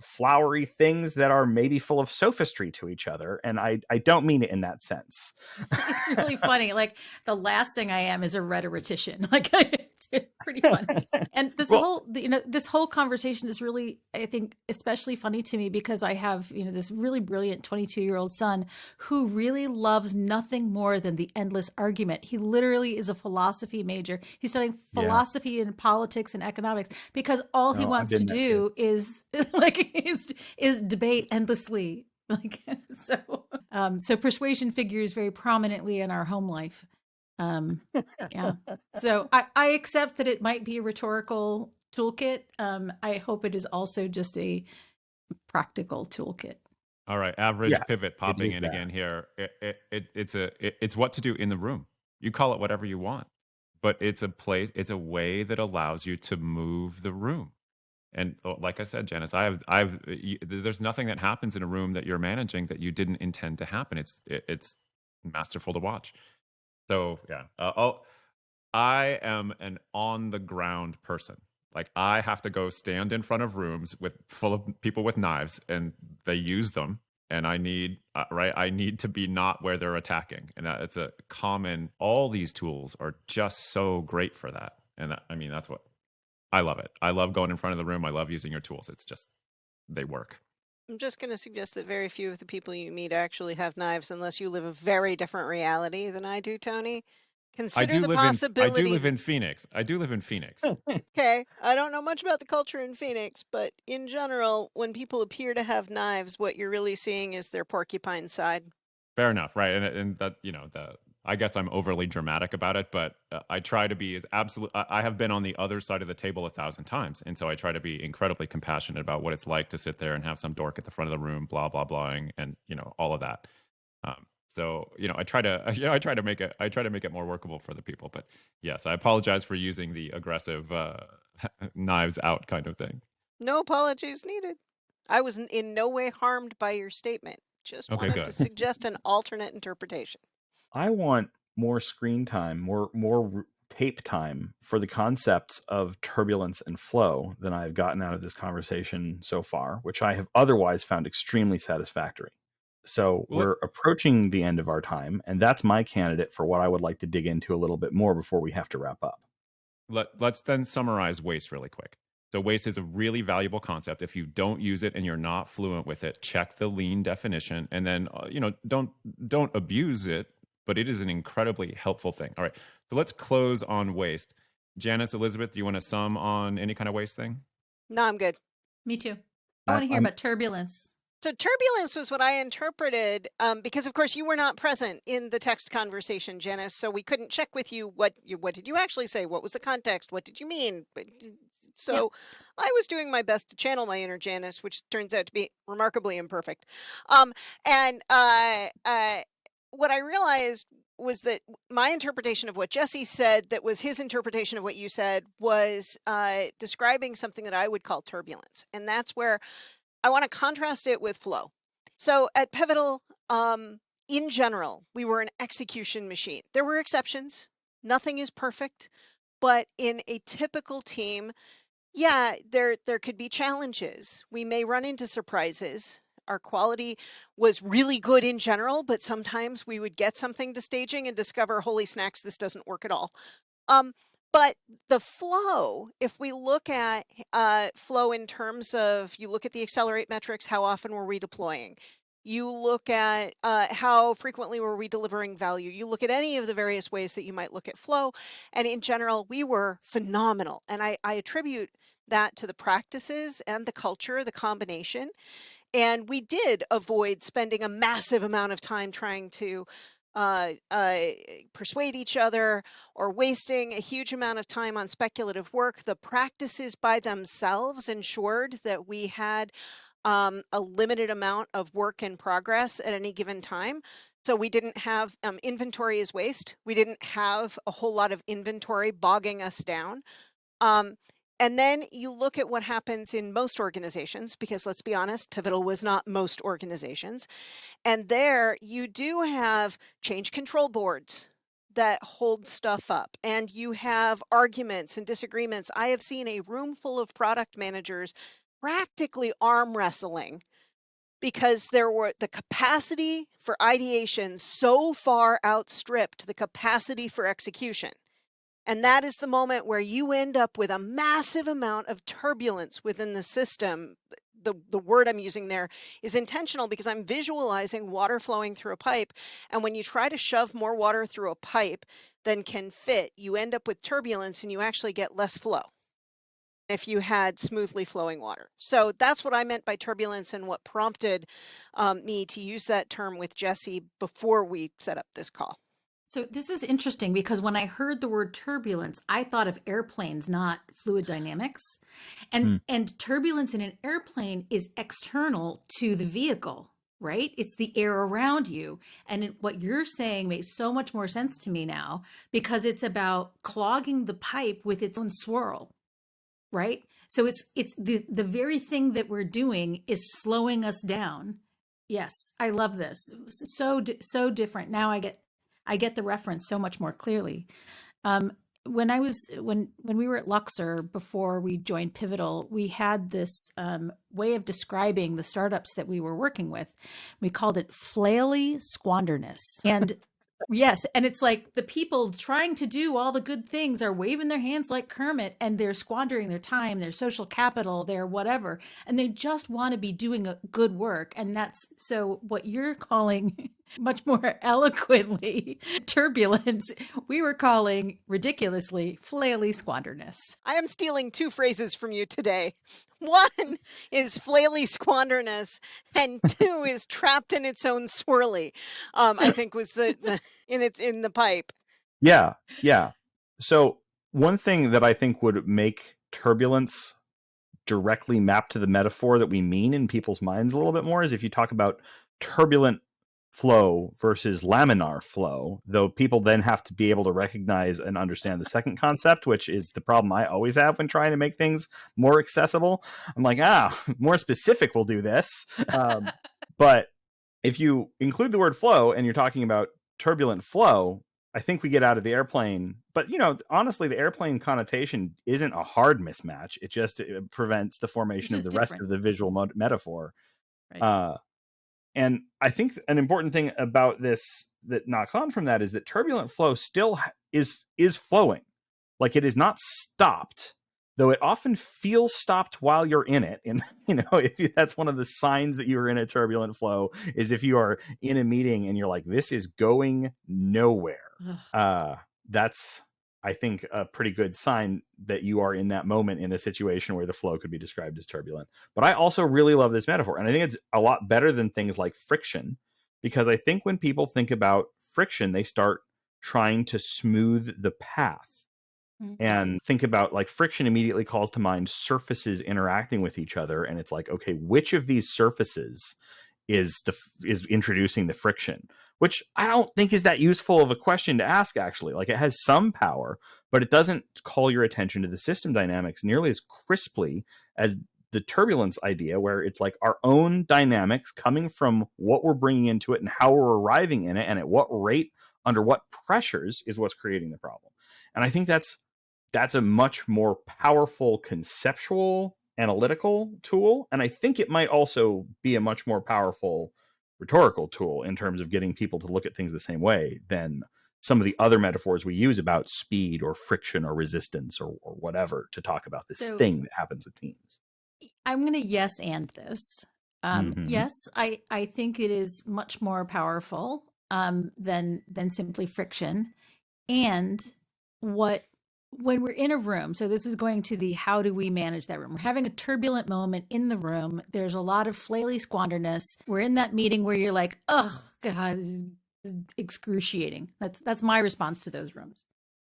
flowery things that are maybe full of sophistry to each other, and I don't mean it in that sense. It's really funny. Like, the last thing I am is a rhetorician. Like, it's pretty funny. And this whole conversation is really, I think, especially funny to me because I have this really brilliant 22-year-old son who really loves nothing more than the endless argument. He literally is a philosophy major. He's studying philosophy and politics and economics because all he wants to do is is debate endlessly. Like, so persuasion figures very prominently in our home life. Yeah. So I accept that it might be a rhetorical toolkit. I hope it is also just a practical toolkit. All right, average pivot popping in again here. It's what to do in the room. You call it whatever you want, but it's a way that allows you to move the room. And like I said, Janice, there's nothing that happens in a room that you're managing that you didn't intend to happen. It's masterful to watch. So yeah, I am an on the ground person. Like, I have to go stand in front of rooms full of people with knives, and they use them, and I need to be not where they're attacking, and it's a common. All these tools are just so great for that, and that's what. I love it. I love going in front of the room. I love using your tools. It's just, they work. I'm just going to suggest that very few of the people you meet actually have knives unless you live a very different reality than I do, Tony. Consider the possibility. I do live in Phoenix. Okay. I don't know much about the culture in Phoenix, but in general, when people appear to have knives, what you're really seeing is their porcupine side. Fair enough, right? And that, I guess I'm overly dramatic about it, but I try to be as absolute. I have been on the other side of the table 1,000 times, and so I try to be incredibly compassionate about what it's like to sit there and have some dork at the front of the room, blah blah blahing, and all of that. So I try to make it more workable for the people. But yes, I apologize for using the aggressive knives out kind of thing. No apologies needed. I was in no way harmed by your statement. Just wanted to suggest an alternate interpretation. I want more screen time, more tape time for the concepts of turbulence and flow than I've gotten out of this conversation so far, which I have otherwise found extremely satisfactory. So Well, we're approaching the end of our time, and that's my candidate for what I would like to dig into a little bit more before we have to wrap up. let's then summarize waste really quick. So waste is a really valuable concept. If you don't use it and you're not fluent with it, check the lean definition, and then don't abuse it. But it is an incredibly helpful thing. All right, so let's close on waste. Janice, Elizabeth, do you want to sum on any kind of waste thing? No, I'm good. Me too. I want to hear about turbulence. So turbulence was what I interpreted, because of course you were not present in the text conversation, Janice. So we couldn't check with you what did you actually say? What was the context? What did you mean? So I was doing my best to channel my inner Janice, which turns out to be remarkably imperfect. And what I realized was that my interpretation of what Jesse said, that was his interpretation of what you said, was describing something that I would call turbulence. And that's where I want to contrast it with flow. So at Pivotal, in general, we were an execution machine. There were exceptions. Nothing is perfect. But in a typical team, yeah, there could be challenges. We may run into surprises. Our quality was really good in general, but sometimes we would get something to staging and discover, holy snacks, this doesn't work at all. But the flow, if we look at flow in terms of, you look at the accelerate metrics, how often were we deploying? You look at how frequently were we delivering value? You look at any of the various ways that you might look at flow. And in general, we were phenomenal. And I attribute that to the practices and the culture, the combination. And we did avoid spending a massive amount of time trying to persuade each other or wasting a huge amount of time on speculative work. The practices by themselves ensured that we had a limited amount of work in progress at any given time. So we didn't have inventory as waste. We didn't have a whole lot of inventory bogging us down. And then you look at what happens in most organizations, because let's be honest, Pivotal was not most organizations. And there you do have change control boards that hold stuff up, and you have arguments and disagreements. I have seen a room full of product managers practically arm wrestling because there were the capacity for ideation so far outstripped the capacity for execution. And that is the moment where you end up with a massive amount of turbulence within the system. The word I'm using there is intentional because I'm visualizing water flowing through a pipe. And when you try to shove more water through a pipe than can fit, you end up with turbulence and you actually get less flow if you had smoothly flowing water. So that's what I meant by turbulence and what prompted me to use that term with Jesse before we set up this call. So this is interesting because when I heard the word turbulence, I thought of airplanes, not fluid dynamics. And turbulence in an airplane is external to the vehicle, right? It's the air around you. And what you're saying makes so much more sense to me now because it's about clogging the pipe with its own swirl, right? So it's the very thing that we're doing is slowing us down. Yes, I love this. So different. Now I get the reference so much more clearly. When we were at Luxor before we joined Pivotal, we had this way of describing the startups that we were working with. We called it flaily squanderness. And yes, and it's like the people trying to do all the good things are waving their hands like Kermit, and they're squandering their time, their social capital, their whatever, and they just want to be doing a good work. And that's so what you're calling much more eloquently turbulence, we were calling ridiculously flaily squanderness. I am stealing two phrases from you today. One is flaily squanderness, and two is trapped in its own swirly. I think was in the pipe. Yeah. So one thing that I think would make turbulence directly map to the metaphor that we mean in people's minds a little bit more is if you talk about turbulent flow versus laminar flow, though people then have to be able to recognize and understand the second concept, which is the problem I always have when trying to make things more accessible. I'm like, more specific will do this. But if you include the word flow and you're talking about turbulent flow, I think we get out of the airplane. But, honestly, the airplane connotation isn't a hard mismatch. It prevents the formation of the rest of the visual metaphor. Right. And I think an important thing about this that knocks on from that is that turbulent flow still is flowing. Like, it is not stopped, though it often feels stopped while you're in it. And, that's one of the signs that you are in a turbulent flow, is if you are in a meeting and you're like, this is going nowhere. That's, I think, a pretty good sign that you are in that moment in a situation where the flow could be described as turbulent. But I also really love this metaphor. And I think it's a lot better than things like friction, because I think when people think about friction, they start trying to smooth the path. And think about, like, friction immediately calls to mind surfaces interacting with each other. And it's like, okay, which of these surfaces is introducing the friction? Which I don't think is that useful of a question to ask, actually. Like, it has some power, but it doesn't call your attention to the system dynamics nearly as crisply as the turbulence idea, where it's like our own dynamics coming from what we're bringing into it and how we're arriving in it and at what rate, under what pressures, is what's creating the problem. And I think that's a much more powerful conceptual analytical tool. And I think it might also be a much more powerful rhetorical tool in terms of getting people to look at things the same way than some of the other metaphors we use about speed or friction or resistance or whatever to talk about this thing that happens with teams. I'm going to yes and this. Yes, I think it is much more powerful than simply friction. And when we're in a room, so this is going to the how do we manage that room? We're having a turbulent moment in the room. There's a lot of flaily squanderness. We're in that meeting where you're like, oh, God, excruciating. That's my response to those rooms.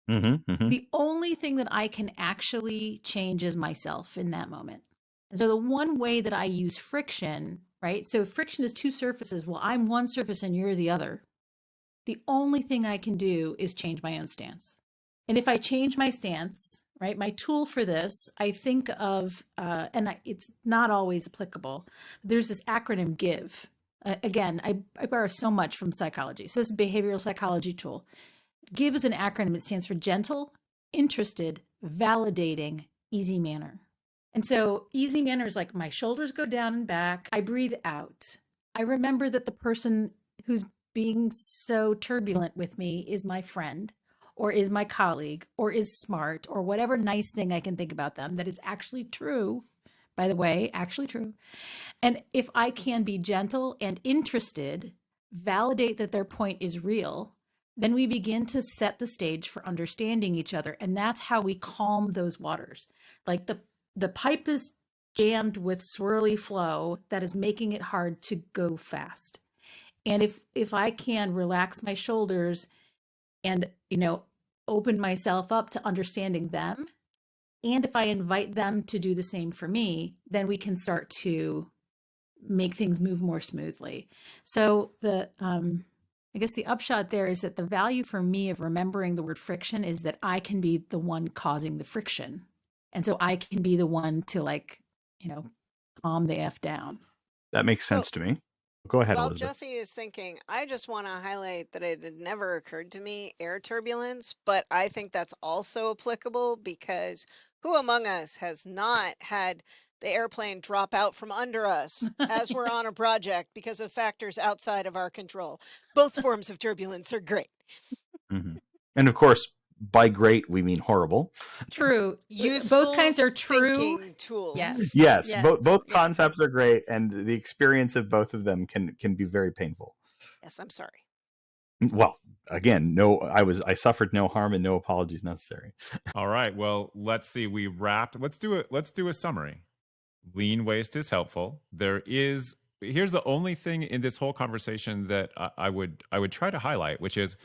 The only thing that I can actually change is myself in that moment. And so the one way that I use friction, right? So friction is two surfaces. Well, I'm one surface and you're the other. The only thing I can do is change my own stance. And if I change my stance, right, my tool for this, I think of, it's not always applicable. There's this acronym GIVE. Again, I borrow so much from psychology. So this is a behavioral psychology tool. GIVE is an acronym. It stands for gentle, interested, validating, easy manner. And so easy manner is like my shoulders go down and back. I breathe out. I remember that the person who's being so turbulent with me is my friend, or is my colleague, or is smart, or whatever nice thing I can think about them that is actually true, by the way, actually true. And if I can be gentle and interested, validate that their point is real, then we begin to set the stage for understanding each other. And that's how we calm those waters. Like the pipe is jammed with swirly flow that is making it hard to go fast. And if I can relax my shoulders and, open myself up to understanding them, and if I invite them to do the same for me, then we can start to make things move more smoothly. So I guess the upshot there is that the value for me of remembering the word friction is that I can be the one causing the friction. And so I can be the one to calm the F down. That makes sense to me. Go ahead, While Elizabeth. Jesse is thinking, I just want to highlight that it had never occurred to me, air turbulence, but I think that's also applicable because who among us has not had the airplane drop out from under us as we're on a project because of factors outside of our control? Both forms of turbulence are great. And of course, by great, we mean horrible. True. Useful both kinds are true. Tools. Yes. Both concepts are great, and the experience of both of them can be very painful. Yes, I'm sorry. Well, again, I suffered no harm and no apologies necessary. All right. Well, let's see. We wrapped. Let's do a summary. Lean waste is helpful. Here's the only thing in this whole conversation that I would try to highlight, which is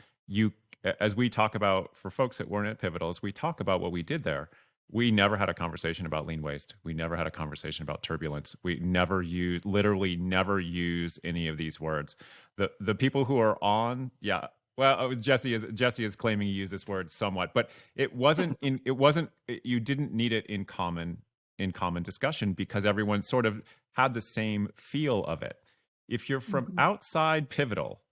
as we talk about, for folks that weren't at Pivotal, as we talk about what we did there, we never had a conversation about lean waste. We never had a conversation about turbulence. We literally never used any of these words. The people who are on, Jesse is claiming he used this word somewhat, but it wasn't you didn't need it in common discussion because everyone sort of had the same feel of it. If you're from outside Pivotal,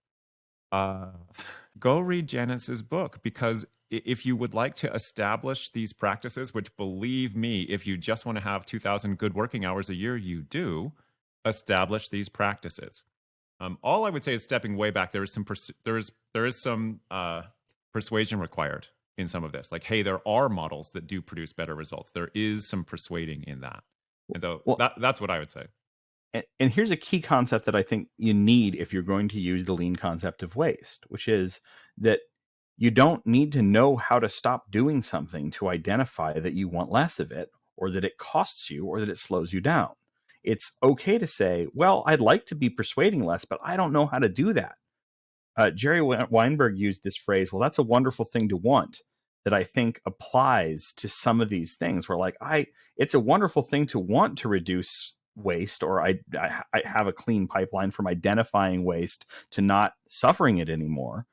go read Janice's book, because if you would like to establish these practices, which, believe me, if you just want to have 2,000 good working hours a year, you do, establish these practices. All I would say is stepping way back. There is some persuasion required in some of this. Like, hey, there are models that do produce better results. There is some persuading in that. And so that's what I would say. And here's a key concept that I think you need if you're going to use the lean concept of waste, which is that you don't need to know how to stop doing something to identify that you want less of it, or that it costs you, or that it slows you down. It's okay to say, well, I'd like to be persuading less, but I don't know how to do that. Jerry Weinberg used this phrase, well, that's a wonderful thing to want, that I think applies to some of these things where like, it's a wonderful thing to want to reduce waste, or I have a clean pipeline from identifying waste to not suffering it anymore,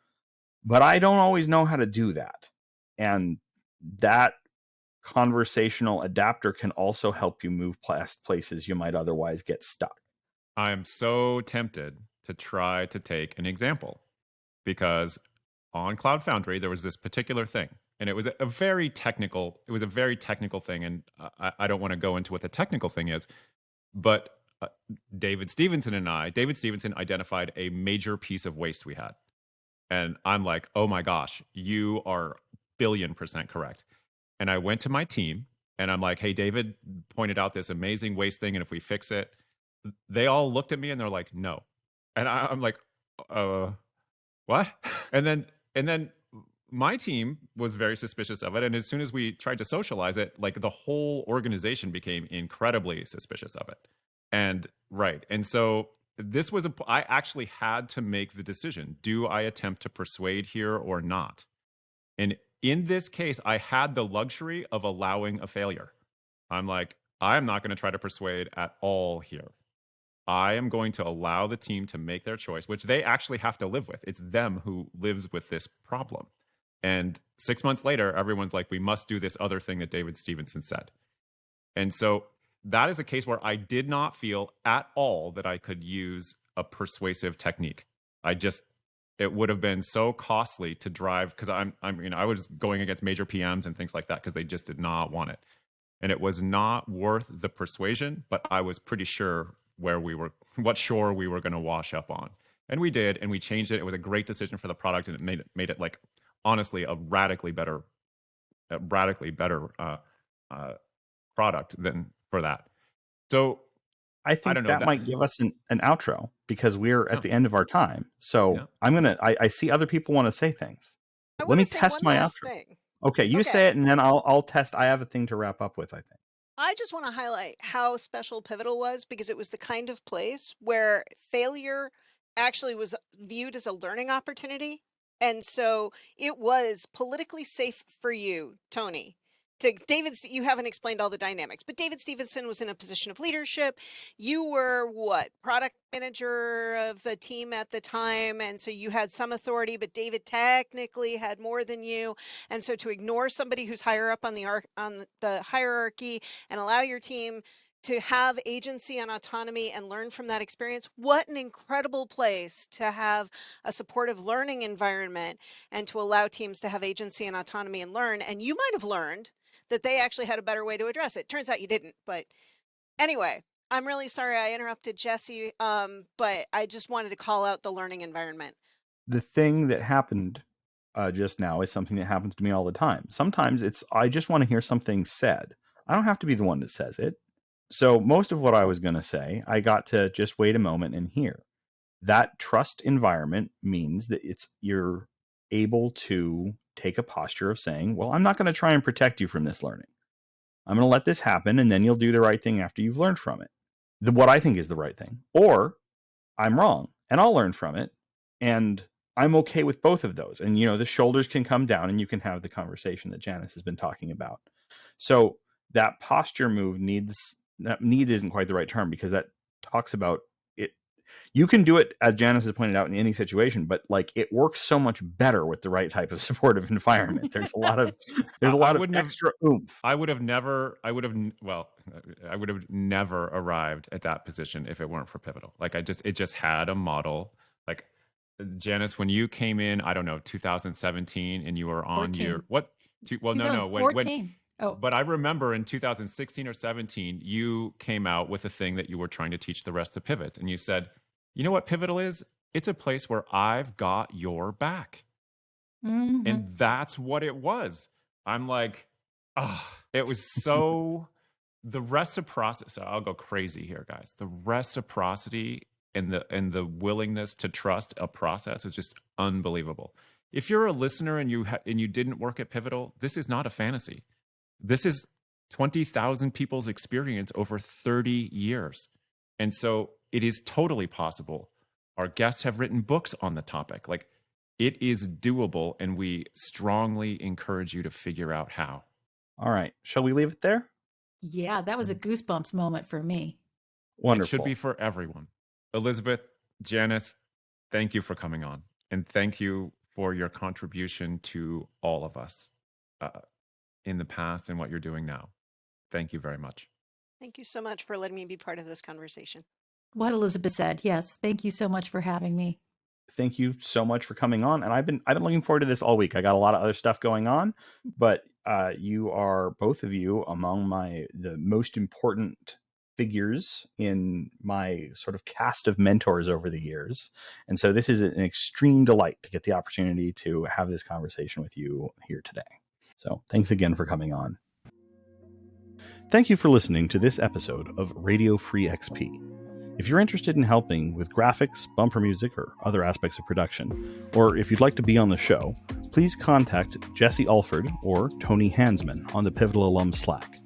but I don't always know how to do that. And that conversational adapter can also help you move past places you might otherwise get stuck. I am so tempted to try to take an example, because on Cloud Foundry there was this particular thing, and it was a very technical thing, and I don't want to go into what the technical thing is, but David Stevenson identified a major piece of waste we had. And I'm like, oh my gosh, you are 1,000,000,000% correct. And I went to my team and I'm like, hey, David pointed out this amazing waste thing, and if we fix it, they all looked at me and they're like, no. And I'm like, what? And then my team was very suspicious of it. And as soon as we tried to socialize it, like the whole organization became incredibly suspicious of it. And so this was I actually had to make the decision. Do I attempt to persuade here or not? And in this case, I had the luxury of allowing a failure. I'm like, I'm not going to try to persuade at all here. I am going to allow the team to make their choice, which they actually have to live with. It's them who lives with this problem. And 6 months later, everyone's like, we must do this other thing that David Stevenson said. And so that is a case where I did not feel at all that I could use a persuasive technique. It would have been so costly to drive, because I was going against major PMs and things like that because they just did not want it. And it was not worth the persuasion, but I was pretty sure what shore we were going to wash up on. And we did, and we changed it. It was a great decision for the product, and it made it like, honestly, a radically better product than for that. So I think that might give us an outro, because we're at the end of our time. So I see other people want to say things. Let me test my outro. Thing. Okay, you say it, and then I'll test. I have a thing to wrap up with, I think. I just want to highlight how special Pivotal was, because it was the kind of place where failure actually was viewed as a learning opportunity. And so it was politically safe for you, Tony. You haven't explained all the dynamics, but David Stevenson was in a position of leadership. You were product manager of a team at the time, and so you had some authority, but David technically had more than you. And so to ignore somebody who's higher up on the hierarchy and allow your team to have agency and autonomy and learn from that experience, what an incredible place to have a supportive learning environment and to allow teams to have agency and autonomy and learn. And you might have learned that they actually had a better way to address it. Turns out you didn't. But anyway, I'm really sorry I interrupted Jesse, but I just wanted to call out the learning environment. The thing that happened just now is something that happens to me all the time. Sometimes I just want to hear something said. I don't have to be the one that says it. So most of what I was going to say, I got to just wait a moment and hear. That trust environment means that you're able to take a posture of saying, well, I'm not going to try and protect you from this learning. I'm going to let this happen, and then you'll do the right thing after you've learned from it. What I think is the right thing. Or I'm wrong, and I'll learn from it, and I'm okay with both of those. And, the shoulders can come down, and you can have the conversation that Janice has been talking about. So that posture move needs isn't quite the right term, because that talks about it. You can do it, as Janice has pointed out, in any situation, but it works so much better with the right type of supportive environment. There's a lot of extra oomph. I would have never arrived at that position if it weren't for Pivotal. It just had a model. Like, Janice, when you came in, I don't know, 2017, and you were on 14. your what? Well, no, 14. But I remember in 2016 or 17, you came out with a thing that you were trying to teach the rest of pivots. And you said, You know what Pivotal is? It's a place where I've got your back. Mhm. And that's what it was. I'm like, it was so the reciprocity. So I'll go crazy here, guys. The reciprocity and the willingness to trust a process is just unbelievable. If you're a listener and you didn't work at Pivotal, this is not a fantasy. This is 20,000 people's experience over 30 years. And so it is totally possible. Our guests have written books on the topic. Like, it is doable, and we strongly encourage you to figure out how. All right. Shall we leave it there? Yeah, that was a goosebumps moment for me. Wonderful. It should be for everyone. Elizabeth, Janice, thank you for coming on. And thank you for your contribution to all of us in the past and what you're doing now. Thank you very much. Thank you so much for letting me be part of this conversation. What Elisabeth said. Yes. Thank you so much for having me. Thank you so much for coming on. And I've been looking forward to this all week. I got a lot of other stuff going on, but you are, both of you, among the most important figures in my sort of cast of mentors over the years. And so this is an extreme delight to get the opportunity to have this conversation with you here today. So thanks again for coming on. Thank you for listening to this episode of Radio Free XP. If you're interested in helping with graphics, bumper music, or other aspects of production, or if you'd like to be on the show, please contact Jesse Alford or Tony Hansman on the Pivotal Alum Slack.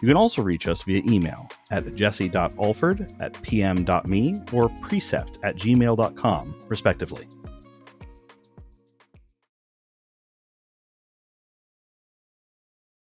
You can also reach us via email at jesse.alford@pm.me or precept@gmail.com, respectively.